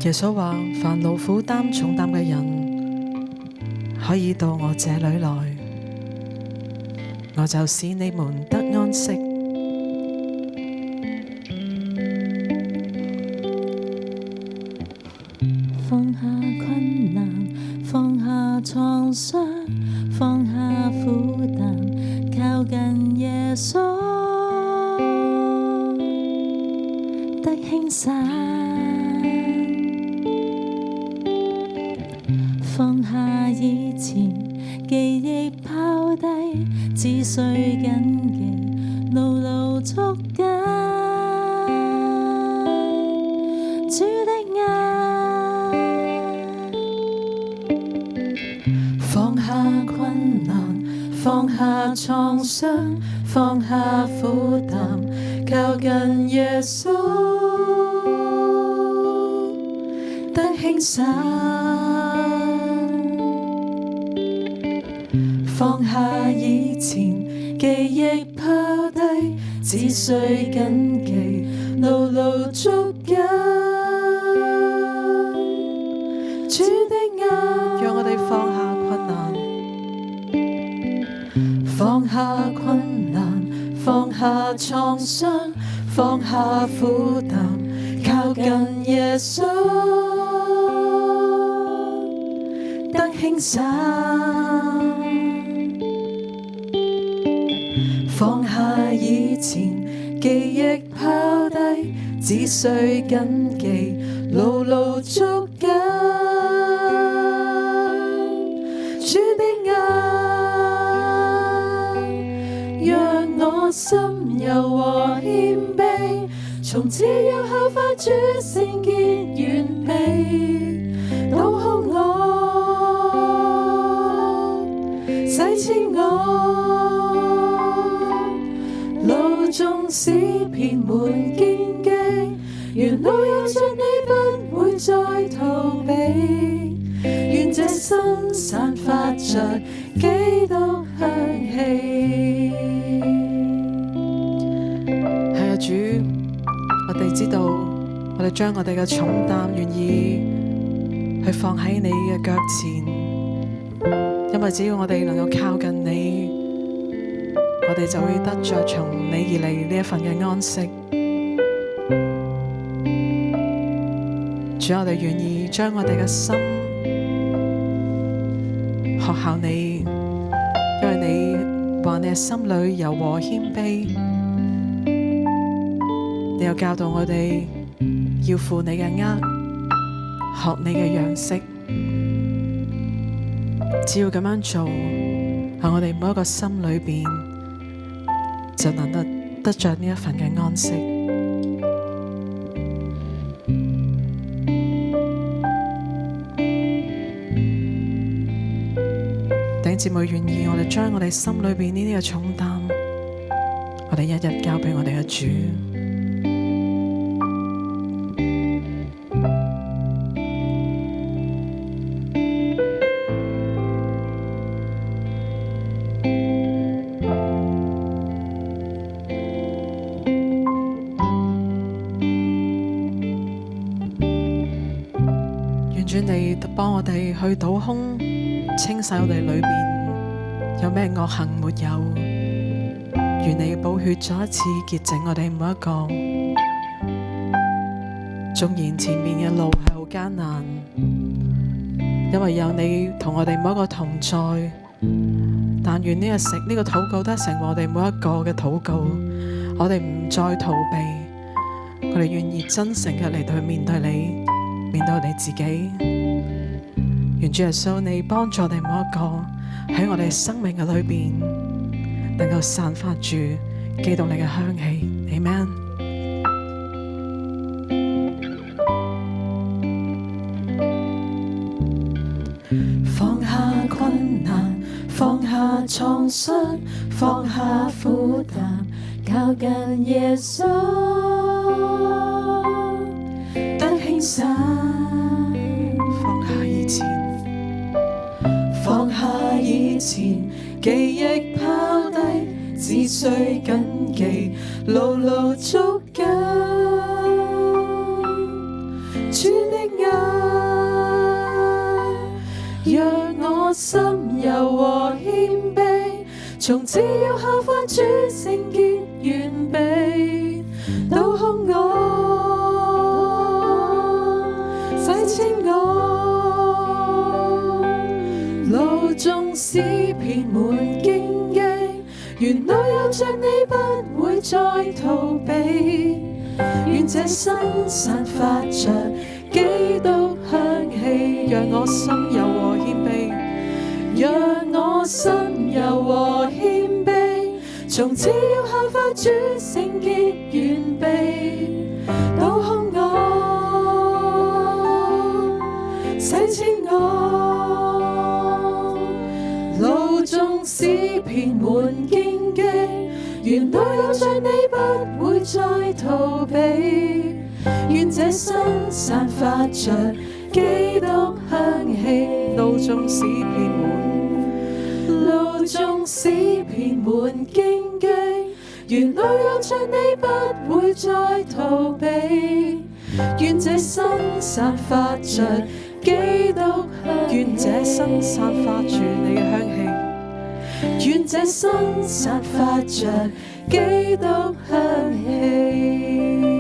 耶穌話：凡勞苦擔重擔嘅人，可以到我這裏來，我就使你們得安息。放下困難，放下創傷，放下負擔，靠近耶穌，得輕省。放下以前記憶拋低，只需緊記牢牢捉緊主的愛。放下困難，放下創傷，放下負擔，靠近耶穌，得輕省。放下以前記憶拋低，只需緊記牢牢捉緊主的愛。讓我哋放下困難，放下困難，放下創傷，放下負擔，靠近耶穌，得輕省。放下以前記憶拋低，只需緊記牢牢捉緊主的愛，讓我心柔和謙卑，從此要效法主聖潔完美，倒空我，洗清我，路縱使遍滿荊棘，沿路有着你不會再逃避，願這心散發着基督香氣。係啊，主，我哋知道，我哋將我哋嘅重擔願意去放喺你嘅腳前，因為只要我哋能夠靠近你，我哋就會得着從你而嚟呢一份嘅安息。主，我哋願意將我哋嘅心學效你，因為你話你嘅心裏柔和謙卑，你又教導我哋要負你嘅軛，學你嘅樣式。只要咁樣做，喺我哋每一個心裏邊，就能得着呢一份嘅安息。弟兄姊妹，願意我哋將我哋心裏邊呢啲嘅重擔，我哋一日交俾我哋嘅主。願主你幫我哋去倒空，清洗我哋裏邊有咩惡行沒有，願你寶血再一次潔淨我哋每一個。縱然前面嘅路係好艱難，因為有你同我哋每一個同在，但願呢個禱告都係成為我哋每一個嘅禱告。我哋唔再逃避，我哋願意真誠嘅嚟到去面對你，面對我哋自己。願主耶穌你幫助我哋每一個喺我哋生命嘅裏邊，能夠散發住基督你嘅香氣。Amen。放下困難，放下創傷，放下負擔，靠近耶穌，得輕省。放下以前，放下以前記憶拋低，只需緊記牢牢捉緊主的愛。讓我心柔和謙卑，從此要效法主聖潔完備，倒空我，洗清我，路中使遍滿荊棘，原來有着你不會再逃避，願這身散發着基督香氣，讓我心柔和謙卑，讓我心柔和謙卑，從此要效法主聖潔完備，倒空我，洗清我，路中使遍滿荊棘，原來有着你不會再逃避，願這身散發着基督香氣，路中使遍滿荊棘，原來有着你不會再逃避，願這身散發着基督香氣，願這身散發住你嘅香氣，願這身散發着基督香氣。